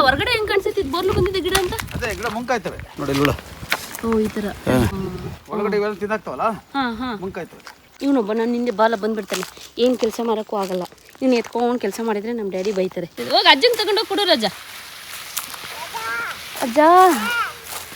ಹೊರಗಡೆ ಹೆಂಗ್ ಕಾಣಿಸುತ್ತೆ ಇದು ಬೋರ್ಲು ಬಂದಿದೆ ಗಿಡ ಅಂತ? ಅದೇ ಗಿಡ ಮುಂಕಾಯ್ತವೆ ನೋಡಿ ಇಲ್ಲಿ ನೋಡು. ಓ ಈ ತರ ಒಳಗಡೆ ಇವೆಲ್ಲ ತಿನ್ನಾಕ್ತಾವಲ್ಲ ಹಾ ಹಾ. ಮುಂಕಾಯ್ತವೆ. ಇವನೊಬ್ಬ ನನ್ನ ಹಿಂದೆ ಬಾಲ ಬಂದ್ಬಿಡ್ತಾನೆ, ಏನು ಕೆಲಸ ಮಾಡೋಕ್ಕೂ ಆಗಲ್ಲ. ನೀನು ಎತ್ಕೊಂಡು ಕೆಲಸ ಮಾಡಿದರೆ ನಮ್ಮ ಡ್ಯಾಡಿ ಬೈತಾರೆ. ಹೋಗಿ ಅಜ್ಜಂಗೆ ತಗೊಂಡೋಗಿ ಕೊಡು ರಜಾ. ಅಜ್ಜ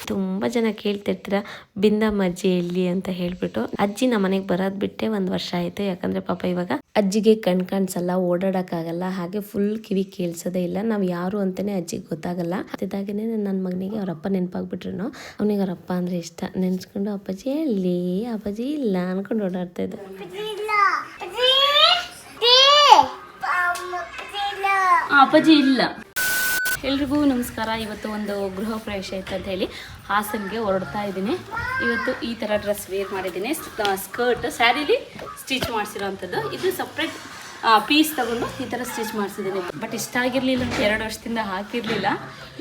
ತುಂಬ ಜನ ಕೇಳ್ತಿರ್ತೀರ ಬಿಂದಮ್ಮ ಅಜ್ಜಿ ಎಲ್ಲಿ ಅಂತ ಹೇಳ್ಬಿಟ್ಟು. ಅಜ್ಜಿ ನಮ್ಮ ಮನೆಗೆ ಬರೋದು ಬಿಟ್ಟೆ 1 ವರ್ಷ ಆಯಿತು. ಯಾಕಂದರೆ ಪಾಪ ಇವಾಗ ಅಜ್ಜಿಗೆ ಕಣ್ ಕಾಣಿಸಲ್ಲ, ಓಡಾಡೋಕ್ಕಾಗಲ್ಲ, ಹಾಗೆ ಫುಲ್ ಕಿವಿ ಕೇಳಿಸೋದೇ ಇಲ್ಲ. ನಾವು ಯಾರು ಅಂತಲೇ ಅಜ್ಜಿಗೆ ಗೊತ್ತಾಗಲ್ಲ. ಅದಾಗೇ ನನ್ನ ಮಗನಿಗೆ ಅವರಪ್ಪ ನೆನಪಾಗ್ಬಿಟ್ರು. ಅವನಿಗೆ ಅವರಪ್ಪ ಅಂದರೆ ಇಷ್ಟ. ನೆನೆಸ್ಕೊಂಡು ಅಪ್ಪಾಜಿ ಎಲ್ಲಿ, ಅಪ್ಪಾಜಿ ಇಲ್ಲ ಅನ್ಕೊಂಡು ಓಡಾಡ್ತಾ ಇದ್ದ. ಅಪ್ಪಾಜಿ ಇಲ್ಲ. ಎಲ್ರಿಗೂ ನಮಸ್ಕಾರ. ಇವತ್ತು ಒಂದು ಗೃಹ ಪ್ರವೇಶ ಇತ್ತು ಅಂತ ಹೇಳಿ ಹಾಸನ್ಗೆ ಹೊರಡ್ತಾ ಇದ್ದೀನಿ. ಇವತ್ತು ಈ ಥರ ಡ್ರೆಸ್ ವೇರ್ ಮಾಡಿದ್ದೀನಿ. ಸ್ಕರ್ಟ್ ಸ್ಯಾರಿಲಿ ಸ್ಟಿಚ್ ಮಾಡಿಸಿರೋವಂಥದ್ದು. ಇದು ಸಪ್ರೇಟ್ ಪೀಸ್ ತಗೊಂಡು ಈ ಥರ ಸ್ಟಿಚ್ ಮಾಡಿಸಿದ್ದೀನಿ. ಬಟ್ ಇಷ್ಟ ಆಗಿರಲಿಲ್ಲ, 2 ವರ್ಷದಿಂದ ಹಾಕಿರಲಿಲ್ಲ.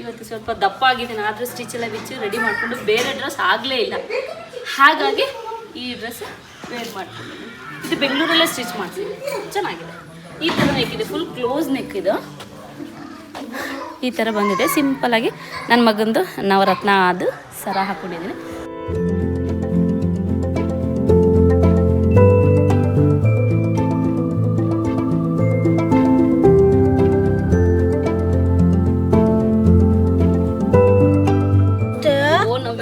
ಇವತ್ತು ಸ್ವಲ್ಪ ದಪ್ಪ ಆಗಿದ್ದೀನಿ, ಆದರೂ ಸ್ಟಿಚ್ ಎಲ್ಲ ಬಿಚ್ಚಿ ರೆಡಿ ಮಾಡಿಕೊಂಡು ಬೇರೆ ಡ್ರೆಸ್ ಆಗಲೇ ಇಲ್ಲ. ಹಾಗಾಗಿ ಈ ಡ್ರೆಸ್ ವೇರ್ ಮಾಡ್ಕೊಂಡಿದ್ದೀನಿ. ಇದು ಬೆಂಗಳೂರಲ್ಲೇ ಸ್ಟಿಚ್ ಮಾಡಿಸಿದ್ದೀನಿ, ಚೆನ್ನಾಗಿದೆ. ಈ ಥರ ನೆಕ್ ಇದೆ, ಫುಲ್ ಕ್ಲೋಸ್ ನೆಕ್ ಇದು. ಈ ಥರ ಬಂದಿದೆ. ಸಿಂಪಲ್ಲಾಗಿ ನನ್ನ ಮಗಂದು ನವರತ್ನ ಅದು ಸರ ಹಾಕ್ಕೊಂಡಿದ್ದೀನಿ.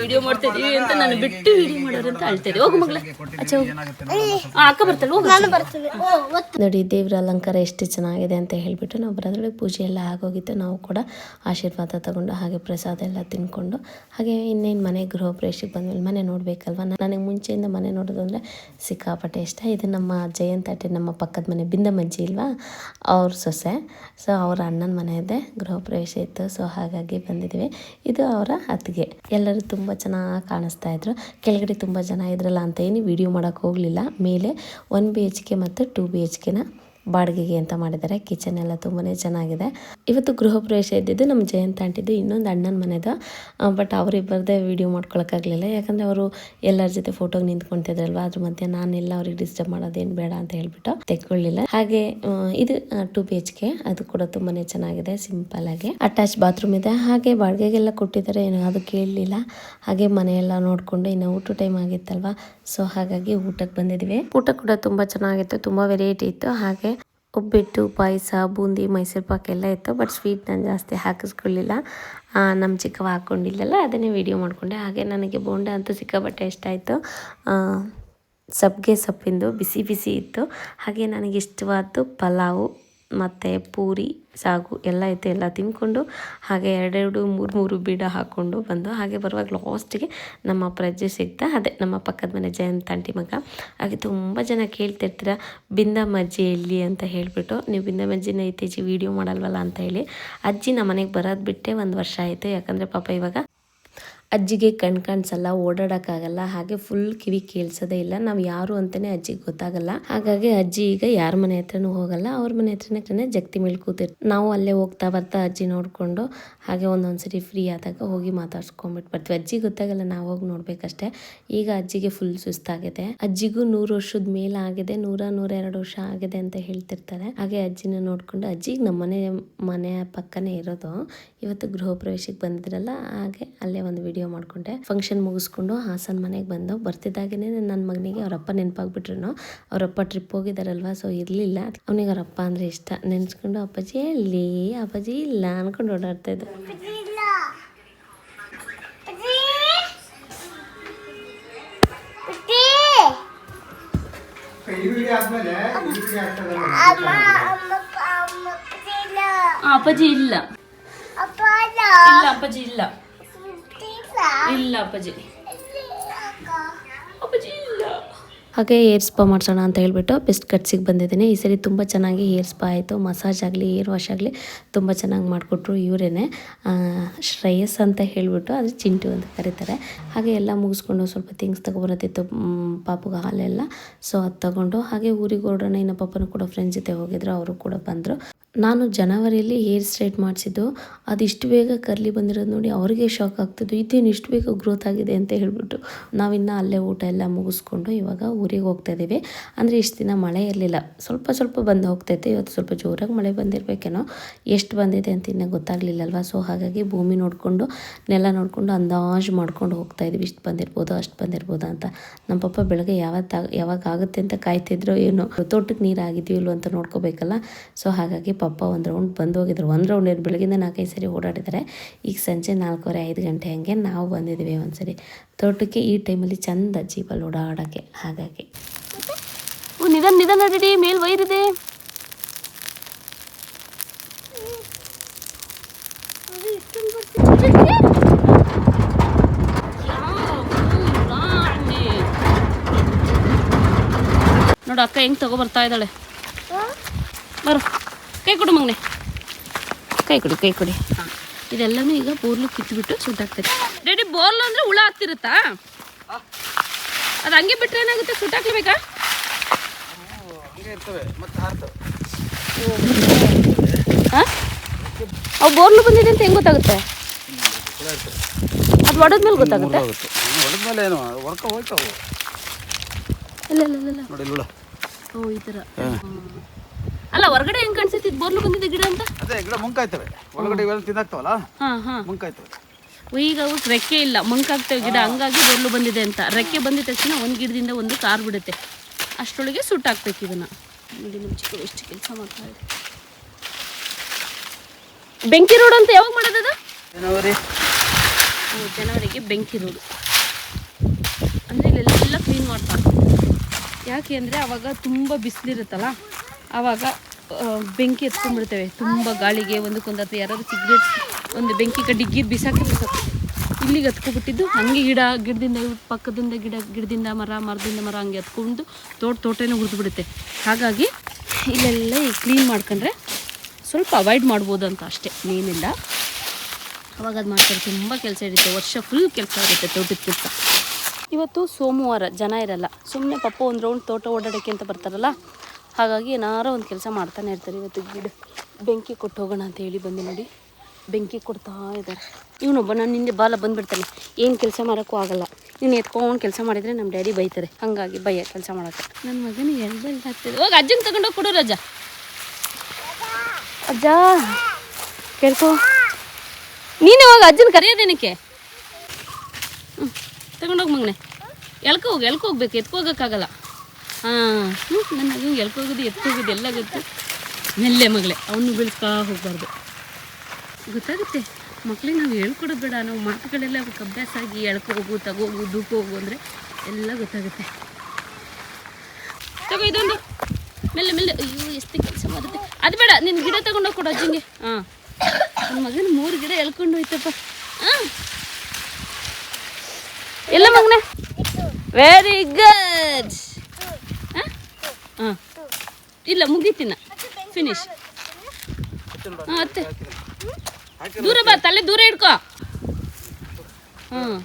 ವಿಡಿಯೋ ಮಾಡ್ತಾ ಇದೀವಿ ಅಂತ ನಾನು ಬಿಟ್ಟು ವಿಡಿಯೋ ಮಾಡೋರು ಅಂತ ಅಳ್ತಿದ್ದೆ. ಹೋಗು ಮಗಳ, ಅಕ್ಕ ಬರ್ತಾಳೆ, ಹೋಗು. ನೋಡಿ ದೇವ್ರ ಅಲಂಕಾರ ಎಷ್ಟು ಚೆನ್ನಾಗಿದೆ ಅಂತ ಹೇಳ್ಬಿಟ್ಟು ನಾವು ಬರೋದ್ರೊಳಗೆ ಪೂಜೆ ಎಲ್ಲ ಆಗೋಗಿತ್ತು. ನಾವು ಕೂಡ ಆಶೀರ್ವಾದ ತಗೊಂಡು ಹಾಗೆ ಪ್ರಸಾದ ಎಲ್ಲ ತಿನ್ಕೊಂಡು ಹಾಗೆ ಇನ್ನೇನು ಮನೆ ಗೃಹ ಪ್ರವೇಶಕ್ಕೆ ಬಂದ್ಮೇಲೆ ಮನೆ ನೋಡ್ಬೇಕಲ್ವ. ನನಗೆ ಮುಂಚೆಯಿಂದ ಮನೆ ನೋಡೋದು ಅಂದರೆ ಸಿಕ್ಕಾಪಟ್ಟೆ ಇಷ್ಟ. ಇದು ನಮ್ಮ ಜಯಂತಾಟೆ, ನಮ್ಮ ಪಕ್ಕದ ಮನೆ ಬಿಂದಮ್ಮಜ್ಜಿ ಇಲ್ವಾ, ಅವ್ರ ಸೊಸೆ. ಸೊ ಅವರ ಅಣ್ಣನ ಮನೆ ಇದೆ, ಗೃಹ ಪ್ರವೇಶ ಇತ್ತು. ಸೊ ಹಾಗಾಗಿ ಬಂದಿದ್ದೀವಿ. ಇದು ಅವರ ಅತ್ತಿಗೆ. ಎಲ್ಲರೂ ತುಂಬ ಚೆನ್ನಾಗಿ ಕಾಣಿಸ್ತಾ ಇದ್ರು. ಕೆಳಗಡೆ ತುಂಬ ಜನ ಇದ್ರಲ್ಲ ಅಂತ ಏನು ವಿಡಿಯೋ ಮಾಡೋಕ್ಕೆ ಹೋಗಲಿಲ್ಲ. ಮೇಲೆ 1 BHK ಮತ್ತು 2 BHKನ ಬಾಡಿಗೆಗೆ ಅಂತ ಮಾಡಿದ್ದಾರೆ. ಕಿಚನ್ ಎಲ್ಲ ತುಂಬಾ ಚೆನ್ನಾಗಿದೆ. ಇವತ್ತು ಗೃಹ ಪ್ರವೇಶ ಇದ್ದಿದ್ದು ನಮ್ಮ ಜಯಂತ ಆಂಟಿದ್ದು, ಇನ್ನೊಂದು ಅಣ್ಣನ ಮನೆದು. But ಅವರಿಬ್ಬರದೇ video ಮಾಡ್ಕೊಳಕ್ಕಾಗಲಿಲ್ಲ. ಯಾಕಂದರೆ ಅವರು ಎಲ್ಲರ ಜೊತೆ ಫೋಟೋಗೆ ನಿಂತ್ಕೊತಿದ್ರಲ್ವ, ಅದ್ರ ಮಧ್ಯೆ ನಾನೆಲ್ಲ ಅವ್ರಿಗೆ ಡಿಸ್ಟರ್ಬ್ ಮಾಡೋದೇನು ಬೇಡ ಅಂತ ಹೇಳ್ಬಿಟ್ಟು ತೆಕ್ಕೊಳ್ಳಿಲ್ಲ. ಹಾಗೆ ಇದು 2 BHK, ಅದು ಕೂಡ ತುಂಬಾ ಚೆನ್ನಾಗಿದೆ. ಸಿಂಪಲ್ ಆಗಿ ಅಟ್ಯಾಚ್ ಬಾತ್ರೂಮ್ ಇದೆ. ಹಾಗೆ ಬಾಡಿಗೆಗೆಲ್ಲ ಕೊಟ್ಟಿದ್ದಾರೆ, ಏನು ಅದು ಕೇಳಲಿಲ್ಲ. ಹಾಗೆ ಮನೆಯೆಲ್ಲ ನೋಡಿಕೊಂಡು ಇನ್ನು ಊಟ ಟೈಮ್ ಆಗಿತ್ತಲ್ವ, ಸೊ ಹಾಗಾಗಿ ಊಟಕ್ಕೆ ಬಂದಿದ್ವಿ. ಊಟ ಕೂಡ ತುಂಬ ಚೆನ್ನಾಗಿತ್ತು, ತುಂಬ ವೆರೈಟಿ ಇತ್ತು. ಹಾಗೆ ಒಬ್ಬಟ್ಟು, ಪಾಯಸ, ಬೂಂದಿ, ಮೈಸೂರು ಪಾಕ್ ಎಲ್ಲ ಇತ್ತು. ಬಟ್ ಸ್ವೀಟ್ ನಾನು ಜಾಸ್ತಿ ಹಾಕಿಸ್ಕೊಳ್ಳಿಲ್ಲ, ನಮ್ಮ ಚಿಕ್ಕವ ಹಾಕ್ಕೊಂಡಿಲ್ಲಲ್ಲ, ಅದನ್ನೇ ವೀಡಿಯೋ ಮಾಡಿಕೊಂಡೆ. ಹಾಗೆ ನನಗೆ ಬೋಂಡ ಅಂತೂ ಸಿಕ್ಕಾಪಟ್ಟೆ ಇಷ್ಟ ಆಯಿತು. ಸಬ್ಗೆ ಸೊಪ್ಪಿಂದು ಬಿಸಿ ಬಿಸಿ ಇತ್ತು. ಹಾಗೆ ನನಗೆ ಇಷ್ಟವಾದ್ದು ಪಲಾವು ಮತ್ತು ಪೂರಿ, ಸಾಗು ಎಲ್ಲ ಇತ್ತು. ಎಲ್ಲ ತಿಂದ್ಕೊಂಡು ಹಾಗೆ 2 3 ಬೀಡ ಹಾಕ್ಕೊಂಡು ಬಂದು ಹಾಗೆ ಬರುವಾಗ ಲಾಸ್ಟಿಗೆ ನಮ್ಮ ಪ್ರಜ್ಜೆ ಸಿಗ್ತಾ, ಅದೇ ನಮ್ಮ ಪಕ್ಕದ ಮನೆ ಜಯಂತ ಆಂಟಿ ಮಗ. ಹಾಗೆ ತುಂಬ ಜನ ಕೇಳ್ತಿರ್ತೀರ ಬಿಂದಮ್ಮ ಅಜ್ಜಿ ಎಲ್ಲಿ ಅಂತ ಹೇಳ್ಬಿಟ್ಟು. ನೀವು ಬಿಂದಮ್ಮ ಅಜ್ಜಿನ ಇತ್ತೀಚೆಗೆ ವೀಡಿಯೋ ಮಾಡಲ್ವಲ್ಲ ಅಂತ ಹೇಳಿ. ಅಜ್ಜಿ ನಮ್ಮ ಮನೆಗೆ ಬರೋದು ಬಿಟ್ಟೆ 1 ವರ್ಷ ಆಯಿತು. ಯಾಕಂದರೆ ಪಾಪ ಇವಾಗ ಅಜ್ಜಿಗೆ ಕಣ್ ಕಾಣಿಸಲ್ಲ, ಓಡಾಡೋಕ್ಕಾಗಲ್ಲ, ಹಾಗೆ ಫುಲ್ ಕಿವಿ ಕೇಳಿಸೋದೇ ಇಲ್ಲ. ನಾವು ಯಾರು ಅಂತಲೇ ಅಜ್ಜಿಗೆ ಗೊತ್ತಾಗಲ್ಲ. ಹಾಗಾಗಿ ಅಜ್ಜಿ ಈಗ ಯಾರ ಮನೆ ಹತ್ರನೂ ಹೋಗಲ್ಲ, ಅವ್ರ ಮನೆ ಹತ್ರನೇ ಜಗ್ತಿ ಮೇಲೆ ಕೂತಿರ್ತೀವಿ. ನಾವು ಅಲ್ಲೇ ಹೋಗ್ತಾ ಬರ್ತಾ ಅಜ್ಜಿ ನೋಡಿಕೊಂಡು ಹಾಗೆ ಒಂದೊಂದ್ಸರಿ ಫ್ರೀ ಆದಾಗ ಹೋಗಿ ಮಾತಾಡ್ಸ್ಕೊಂಡ್ಬಿಟ್ಟು ಬರ್ತೀವಿ. ಅಜ್ಜಿ ಗೊತ್ತಾಗಲ್ಲ, ನಾವು ಹೋಗಿ ನೋಡಬೇಕಷ್ಟೇ. ಈಗ ಅಜ್ಜಿಗೆ ಫುಲ್ ಸುಸ್ತಾಗಿದೆ. ಅಜ್ಜಿಗೂ 100 ವರ್ಷದ ಮೇಲೆ ಆಗಿದೆ, 100-102 ವರ್ಷ ಆಗಿದೆ ಅಂತ ಹೇಳ್ತಿರ್ತಾರೆ. ಹಾಗೆ ಅಜ್ಜಿನ ನೋಡಿಕೊಂಡು, ಅಜ್ಜಿಗೆ ನಮ್ಮ ಮನೆಯ ಪಕ್ಕನೇ ಇರೋದು. ಇವತ್ತು ಗೃಹ ಪ್ರವೇಶಕ್ಕೆ ಬಂದಿದ್ರಲ್ಲ, ಹಾಗೆ ಅಲ್ಲೇ ಒಂದು ವಿಡಿಯೋ ಮಾಡ್ಕೊಂಡೆ. ಫಂಕ್ಷನ್ ಮುಗಿಸ್ಕೊಂಡು ಹಾಸನ್ ಮನೆಗೆ ಬಂದು ಬರ್ತಿದ್ದಾಗೇನೆ ನನ್ನ ಮಗನಿಗೆ ಅವರಪ್ಪ ನೆನಪಾಗ್ಬಿಟ್ರು. ಅವರಪ್ಪ ಟ್ರಿಪ್ ಹೋಗಿದಾರಲ್ವ, ಸೊ ಇರಲಿಲ್ಲ. ಅವನಿಗೆ ಅವರಪ್ಪ ಅಂದರೆ ಇಷ್ಟ. ನೆನೆಸ್ಕೊಂಡು ಅಪ್ಪಾಜಿ ಎಲ್ಲಿ, ಅಪ್ಪಾಜಿ ಇಲ್ಲ ಅನ್ಕೊಂಡು ಓಡಾಡ್ತಾ ಇದ್ದ. ಅಪ್ಪಾಜಿ ಇಲ್ಲ, ಇಲ್ಲ ಅಪ್ಪಾಜಿ ಇಲ್ಲ, ಇಲ್ಲ ಅಪ್ಪಾಜಿ, ಅಪ್ಪಾಜಿ ಇಲ್ಲ. ಹಾಗೆ ಹೇರ್ ಸ್ಪಾ ಮಾಡಿಸೋಣ ಅಂತ ಹೇಳ್ಬಿಟ್ಟು ಬೆಸ್ಟ್ ಕಟ್ಸಿಗೆ ಬಂದಿದ್ದೀನಿ. ಈ ಸರಿ ತುಂಬ ಚೆನ್ನಾಗಿ ಹೇರ್ ಸ್ಪಾ ಆಯಿತು. ಮಸಾಜ್ ಆಗಲಿ, ಹೇರ್ ವಾಶ್ ಆಗಲಿ ತುಂಬ ಚೆನ್ನಾಗಿ ಮಾಡಿಕೊಟ್ರು. ಇವರೇನೆ ಶ್ರೇಯಸ್ ಅಂತ ಹೇಳಿಬಿಟ್ಟು, ಅದು ಚಿಂಟು ಅಂತ ಕರೀತಾರೆ. ಹಾಗೆ ಎಲ್ಲ ಮುಗಿಸ್ಕೊಂಡು ಸ್ವಲ್ಪ ಥಿಂಗ್ಸ್ ತೊಗೊಬರತ್ತಿತ್ತು ಪಾಪುಗೆ, ಹಾಲೆಲ್ಲ. ಸೊ ಅದು ತೊಗೊಂಡು ಹಾಗೆ ಊರಿಗೆ ಹೊರಡೋಣ. ಇನ್ನು ಪಾಪನೂ ಕೂಡ ಫ್ರೆಂಡ್ಸ್ ಜೊತೆ ಹೋಗಿದ್ರು, ಅವರು ಕೂಡ ಬಂದರು. ನಾನು ಜನವರಿಯಲ್ಲಿ ಹೇರ್ ಸ್ಟ್ರೈಟ್ ಮಾಡಿಸಿದ್ದು, ಅದು ಇಷ್ಟು ಬೇಗ ಕರ್ಲಿ ಬಂದಿರೋದು ನೋಡಿ ಅವ್ರಿಗೆ ಶಾಕ್ ಆಗ್ತಿದ್ದು, ಇದೇನು ಇಷ್ಟು ಬೇಗ ಗ್ರೋತ್ ಆಗಿದೆ ಅಂತ ಹೇಳ್ಬಿಟ್ಟು. ನಾವಿನ್ನು ಅಲ್ಲೇ ಊಟ ಎಲ್ಲ ಮುಗಿಸ್ಕೊಂಡು ಇವಾಗ ಊರಿಗೆ ಹೋಗ್ತಾ ಇದ್ದೀವಿ. ಅಂದರೆ ಇಷ್ಟು ದಿನ ಮಳೆ ಇರಲಿಲ್ಲ, ಸ್ವಲ್ಪ ಸ್ವಲ್ಪ ಬಂದು ಹೋಗ್ತೈತೆ. ಇವತ್ತು ಸ್ವಲ್ಪ ಜೋರಾಗಿ ಮಳೆ ಬಂದಿರಬೇಕೇನೋ, ಎಷ್ಟು ಬಂದಿದೆ ಅಂತ ಇನ್ನೂ ಗೊತ್ತಾಗಲಿಲ್ಲಲ್ವ. ಸೊ ಹಾಗಾಗಿ ಭೂಮಿ ನೋಡಿಕೊಂಡು ನೆಲ ನೋಡಿಕೊಂಡು ಅಂದಾಜು ಮಾಡ್ಕೊಂಡು ಹೋಗ್ತಾ ಇದ್ವಿ, ಇಷ್ಟು ಬಂದಿರ್ಬೋದು ಅಷ್ಟು ಬಂದಿರ್ಬೋದು ಅಂತ. ನಮ್ಮ ಪಪ್ಪ ಬೆಳಗ್ಗೆ ಯಾವಾಗ ಆಗುತ್ತೆ ಅಂತ ಕಾಯ್ತಿದ್ರು, ಏನೋ ತೋಟಕ್ಕೆ ನೀರು ಆಗಿದೆಯೋ ಇಲ್ಲೋ ಅಂತ ನೋಡ್ಕೋಬೇಕಲ್ಲ. ಸೊ ಹಾಗಾಗಿ ಪಪ್ಪ ಒಂದು ರೌಂಡ್ ಬಂದು ಹೋಗಿದ್ರು. ಒಂದು ರೌಂಡ್ ಬೆಳಗಿಂದ 4-5 ಸರಿ ಓಡಾಡಿದ್ದಾರೆ. ಈಗ ಸಂಜೆ 4:30-5 ಗಂಟೆ ಹಂಗೆ ನಾವು ಬಂದಿದ್ದೀವಿ ಒಂದ್ಸರಿ ತೋಟಕ್ಕೆ. ಈ ಟೈಮಲ್ಲಿ ಚಂದ ಜೀಪಲ್ಲಿ ಓಡಾಡೋಕ್ಕೆ. ಹಾಗಾಗಿ ನಿಧಾನ ನಡಿ, ಮೇಲ್ ವೈರಿದೆ. ನೋಡು ಅಕ್ಕ ಹೆಂಗೆ ತಗೊಬರ್ತಾ ಇದ್ದಾಳೆ. ಬರೋ ಕೈ ಕೊಡು ಮಗನೆ, ಕೈ ಕೊಡಿ. ಹಾಂ, ಇದೆಲ್ಲನೂ ಈಗ ಬೋರ್ಲು ಕಿತ್ಬಿಟ್ಟು ಸುಟ್ಟಾಕ್ತೈತೆ. ರೆಡಿ ಬೋರ್ಲು ಅಂದರೆ ಹುಳ ಆಗ್ತಿರುತ್ತಾ? ಅದು ಹಂಗೆ ಬಿಟ್ಟರೆ ಏನಾಗುತ್ತೆ, ಸುಟ್ಟಾಕ್ಲೇಬೇಕಾ? ಹಾಂ, ಅವು ಬೋರ್ಲು ಬಂದಿದೆ ಅಂತ ಹೆಂಗೆ ಗೊತ್ತಾಗುತ್ತೆ? ಅದು ಒಡೆದ್ಮೇಲೆ ಗೊತ್ತಾಗುತ್ತೆ. ಇಲ್ಲ ಓ ಈ ಥರ. ಅಲ್ಲ ಹೊರಗಡೆ ಹೆಂಗ್ ಕಾಣಿಸುತ್ತೆ ಬೋರ್ಲು ಬಂದಿದೆ ಗಿಡ ಅಂತ? ಅದೇ ಗಿಡ ಮುಂಕಾಯ್ತವೆ ಒಳಗಡೆ ಇವೆಲ್ಲ ತಿನ್ನಾಕ್ತವಲ್ಲ. ಮುಂಕಾಯ್ತವೆ. ಈಗ ಅವಕ್ಕೆ ರೆಕ್ಕೆ ಇಲ್ಲ, ಮಂಕಾಗ್ತವೆ ಗಿಡ, ಹಂಗಾಗಿ ಬೋರ್ಲು ಬಂದಿದೆ ಅಂತ. ರೆಕ್ಕೆ ಬಂದಿದ ತಕ್ಷಣ ಒಂದು ಗಿಡದಿಂದ ಒಂದು ಕಾರ್ ಬಿಡುತ್ತೆ, ಅಷ್ಟರೊಳಗೆ ಸುಟ್ಟಾಕ್ಬೇಕು ಇದನ್ನ. ನೋಡಿ ನಮ್ಮ ಚಿಕ್ಕ ಎಷ್ಟು ಕೆಲಸ ಮಾಡ್ತಾ ಇದೆ. ಬೆಂಕಿ ರೋಡ್ ಅಂತ ಯಾವಾಗ ಮಾಡೋದದು? ಜನವರಿಗೆ ಬೆಂಕಿ ರೋಡು ಅಂದರೆ ಇಲ್ಲೆಲ್ಲ ಕ್ಲೀನ್ ಮಾಡ್ತಾರೆ. ಯಾಕೆ ಅಂದರೆ ಆವಾಗ ತುಂಬ ಬಿಸಿಲಿರುತ್ತಲ್ಲ, ಆವಾಗ ಬೆಂಕಿ ಎತ್ಕೊಂಡ್ಬಿಡ್ತೇವೆ ತುಂಬ ಗಾಳಿಗೆ. ಒಂದಕ್ಕೊಂದು ಅಥವಾ ಯಾರಾದ್ರು ಸಿಗ್ರೇಟ್ ಒಂದು ಬೆಂಕಿ ಕಡ್ಡಿ ಬಿಸಾಕಿ ಇಲ್ಲಿಗೆ ಹತ್ಕೊಬಿಟ್ಟಿದ್ದು. ಹಾಗೆ ಗಿಡದಿಂದ ಪಕ್ಕದಿಂದ ಗಿಡದಿಂದ ಮರದಿಂದ ಮರ ಹಂಗೆ ಹತ್ಕೊಂಡು ತೋಟನೇ ಹುರಿದು ಬಿಡುತ್ತೆ. ಹಾಗಾಗಿ ಇಲ್ಲೆಲ್ಲ ಈ ಕ್ಲೀನ್ ಮಾಡ್ಕೊಂಡ್ರೆ ಸ್ವಲ್ಪ ಅವಾಯ್ಡ್ ಮಾಡ್ಬೋದು ಅಂತ ಅಷ್ಟೇ, ಏನಿಲ್ಲ. ಅವಾಗ ಅದು ಮಾಡ್ತಾರೆ. ತುಂಬ ಕೆಲಸ ಇರುತ್ತೆ, ವರ್ಷ ಫುಲ್ ಕೆಲಸ ಇರುತ್ತೆ ತೋಟದ ಕೆಲಸ. ಇವತ್ತು ಸೋಮವಾರ, ಜನ ಇರಲ್ಲ, ಸುಮ್ಮನೆ ಪಪ್ಪ ಒಂದು ರೌಂಡ್ ತೋಟ ಓಡಾಡೋಕ್ಕೆ ಅಂತ ಬರ್ತಾರಲ್ಲ, ಹಾಗಾಗಿ ಏನಾರೋ ಒಂದು ಕೆಲಸ ಮಾಡ್ತಾನೆ ಇರ್ತಾರೆ. ಇವತ್ತು ಗಿಡ ಬೆಂಕಿ ಕೊಟ್ಟು ಹೋಗೋಣ ಅಂತ ಹೇಳಿ ಬಂದು ನೋಡಿ, ಬೆಂಕಿ ಕೊಡ್ತಾ ಇದ್ದಾರೆ. ಇವನೊಬ್ಬ ನಾನು ಹಿಂದೆ ಬಾಲ ಬಂದುಬಿಡ್ತಾನೆ, ಏನು ಕೆಲಸ ಮಾಡೋಕ್ಕೂ ಆಗಲ್ಲ, ನೀನು ಎತ್ಕೊಂಡು ಕೆಲಸ ಮಾಡಿದರೆ ನಮ್ಮ ಡ್ಯಾಡಿ ಬೈತಾರೆ, ಹಾಗಾಗಿ ಭಯ ಕೆಲಸ ಮಾಡೋಕ್ಕೆ. ನನ್ನ ಮಗನಿಗೆ ಎಳ್ಬೆಳ್ಳು ಆಗ್ತಿದೆ. ಹೋಗಿ ಅಜ್ಜಂಗೆ ತಗೊಂಡೋಗಿ ಕೊಡು ರಜ. ಅಜ್ಜ ಕೇಳ್ಕೊ, ನೀನು ಹೋಗಿ ಅಜ್ಜನ ಕರೆಯೋದೇನಕ್ಕೆ? ತಗೊಂಡೋಗಿ ಮಗನೆ, ಎಳ್ಕೋಗ್ಬೇಕು, ಎತ್ಕೋಗೋಕ್ಕಾಗಲ್ಲ. ಹಾಂ ನನ್ನ ಮಗನಿಗೆ ಎತ್ಕೋಗೋದು ಎಲ್ಲ ಗೊತ್ತು. ಮೆಲ್ಲೆ ಮಗಳೇ, ಅವನು ಬೀಳ್ಸ್ಕೊ ಹೋಗ್ಬಾರ್ದು. ಗೊತ್ತಾಗುತ್ತೆ ಮಕ್ಳಿಗೆ ನಾವು ಹೇಳ್ಕೊಡೋದು ಬೇಡ, ನಾವು ಮಾತುಗಳೆಲ್ಲ ಅವಕ್ಕೆ ಅಭ್ಯಾಸ ಆಗಿ ಎಳ್ಕೋಗು, ತಗೋಗು, ದೂಕೋಗು ಅಂದರೆ ಎಲ್ಲ ಗೊತ್ತಾಗುತ್ತೆ. ತಗೋ ಇದೊಂದು ಮೆಲ್ಲೆ. ಅಯ್ಯೋ ಎಷ್ಟು ಕೆಲಸ ಮಾಡುತ್ತೆ. ಅದು ಬೇಡ, ನಿನ್ನ ಗಿಡ ತಗೊಂಡೋಗಿ ಕೊಡು ಅಜ್ಜಿಗೆ. ಹಾಂ, ನನ್ನ ಮಗನ 3 ಗಿಡ ಎಳ್ಕೊಂಡು ಹೋಯ್ತಪ್ಪ. ಹಾಂ ಎಲ್ಲ ಮಗನೇ, ವೆರಿ ಗುಡ್. ಹಾಂ ಇಲ್ಲ ಮುಗೀತಿನ ಫಿನಿಶ್. ಹಾಂ ಅತ್ತೆ ದೂರ ಬಾ, ತಲೆ ದೂರ ಇಡ್ಕೊ. ಹಾಂ,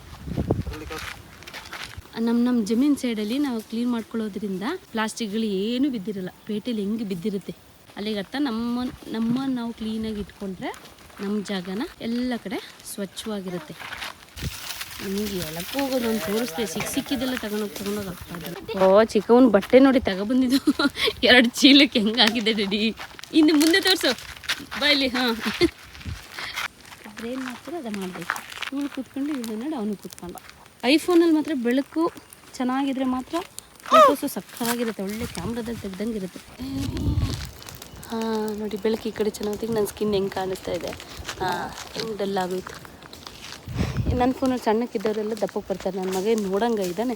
ನಮ್ಮ ಜಮೀನು ಸೈಡಲ್ಲಿ ನಾವು ಕ್ಲೀನ್ ಮಾಡ್ಕೊಳ್ಳೋದ್ರಿಂದ ಪ್ಲಾಸ್ಟಿಕ್ಗಳು ಏನೂ ಬಿದ್ದಿರಲ್ಲ. ಪೇಟೆಯಲ್ಲಿ ಹೆಂಗೆ ಬಿದ್ದಿರುತ್ತೆ ಅಲ್ಲಿಗೆ ಅರ್ಥ. ನಮ್ಮ ನಾವು ಕ್ಲೀನಾಗಿ ಇಟ್ಕೊಂಡ್ರೆ ನಮ್ಮ ಜಾಗನ ಎಲ್ಲ ಕಡೆ ಸ್ವಚ್ಛವಾಗಿರುತ್ತೆ. ನಿಮಗೆ ಎಲ್ಲಕ್ಕೂ ಹೋಗೋದು ನಾನು ತೋರಿಸ್ತೆ, ಸಿಕ್ಕಿದ್ದೆಲ್ಲ ತಗೊಂಡೋಗಿ ಆಗ್ತಾ ಇದ್ದಾರೆ. ಓ ಚಿಕ್ಕವನ ಬಟ್ಟೆ ನೋಡಿ ತಗೊಬಂದಿದ್ದು 2 ಚೀಲಕ್ಕೆ ಹೆಂಗಾಗಿದೆ ರೆಡಿ. ಇನ್ನು ಮುಂದೆ ತೋರಿಸು ಬಾಯಲ್ಲಿ. ಹಾಂ ಬ್ರೇನ್ ಮಾಡ್ತಾರೆ, ಅದು ಮಾಡಬೇಕು. ಇವಳು ಕೂತ್ಕೊಂಡು ಇವಳು ನೋಡಿ ಅವನು ಕೂತ್ಕೊಂಡ. ಐಫೋನಲ್ಲಿ ಮಾತ್ರ ಬೆಳಕು ಚೆನ್ನಾಗಿದ್ರೆ ಮಾತ್ರ ಫೋಟೋಸು ಸಕ್ಕತ್ತಾಗಿರುತ್ತೆ, ಒಳ್ಳೆ ಕ್ಯಾಮ್ರಾದಲ್ಲಿ ತೆಗ್ದಂಗೆ ಇರುತ್ತೆ. ಹಾಂ ನೋಡಿ ಬೆಳಕು ಈ ಕಡೆ ಚೆನ್ನಾಗಿ ನನ್ನ ಸ್ಕಿನ್ ಹೆಂಗೆ ಕಾಣಿಸ್ತಾ ಇದೆ. ಹಾಂ ಹೆಂಗೆ ಡಲ್ ಆಗೋಯ್ತು. ನನ್ನ ಫೋನಲ್ಲಿ ಸಣ್ಣಕ್ಕಿದ್ದವರೆಲ್ಲ ದಪ್ಪಕ್ಕೆ ಬರ್ತಾರೆ. ನನ್ನ ಮಗ ನೋಡಂಗೆ ಇದ್ದಾನೆ,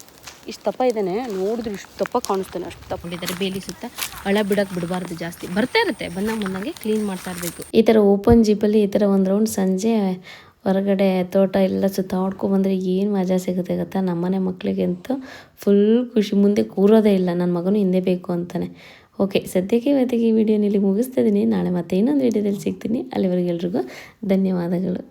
ಇಷ್ಟು ದಪ್ಪ ಇದ್ದಾನೆ, ನೋಡಿದ್ರು ಇಷ್ಟು ದಪ್ಪ ಕಾಣಿಸ್ತಾನೆ, ಅಷ್ಟು ತಗೊಂಡಿದ್ದಾರೆ. ಬೇಲಿ ಸುತ್ತ ಹಳ ಬಿಡೋಕೆ ಬಿಡಬಾರ್ದು, ಜಾಸ್ತಿ ಬರ್ತಾ ಇರುತ್ತೆ. ಬಂದಂಗೆ ಕ್ಲೀನ್ ಮಾಡ್ತಾ ಇರಬೇಕು. ಈ ಥರ ಓಪನ್ ಜೀಪಲ್ಲಿ ಈ ಥರ ಒಂದು ರೌಂಡ್ ಸಂಜೆ ಹೊರಗಡೆ ತೋಟ ಎಲ್ಲ ಸುತ್ತಾಡ್ಕೊಂಡ್ಬಂದರೆ ಏನು ಮಜಾ ಸಿಗುತ್ತೆ ಗೊತ್ತಾ. ನಮ್ಮನೆ ಮಕ್ಕಳಿಗಂತೂ ಫುಲ್ ಖುಷಿ, ಮುಂದೆ ಕೂರೋದೇ ಇಲ್ಲ. ನನ್ನ ಮಗನೂ ಹಿಂದೆ ಬೇಕು ಅಂತಾನೆ. ಓಕೆ, ಸದ್ಯಕ್ಕೆ ಇವತ್ತಿಗೆ ಈ ವಿಡಿಯೋನಲ್ಲಿ ಮುಗಿಸ್ತಿದ್ದೀನಿ. ನಾಳೆ ಮತ್ತೆ ಇನ್ನೊಂದು ವಿಡಿಯೋದಲ್ಲಿ ಸಿಗ್ತೀನಿ. ಅಲ್ಲಿವರೆಗೆ ಎಲ್ರಿಗೂ ಧನ್ಯವಾದಗಳು.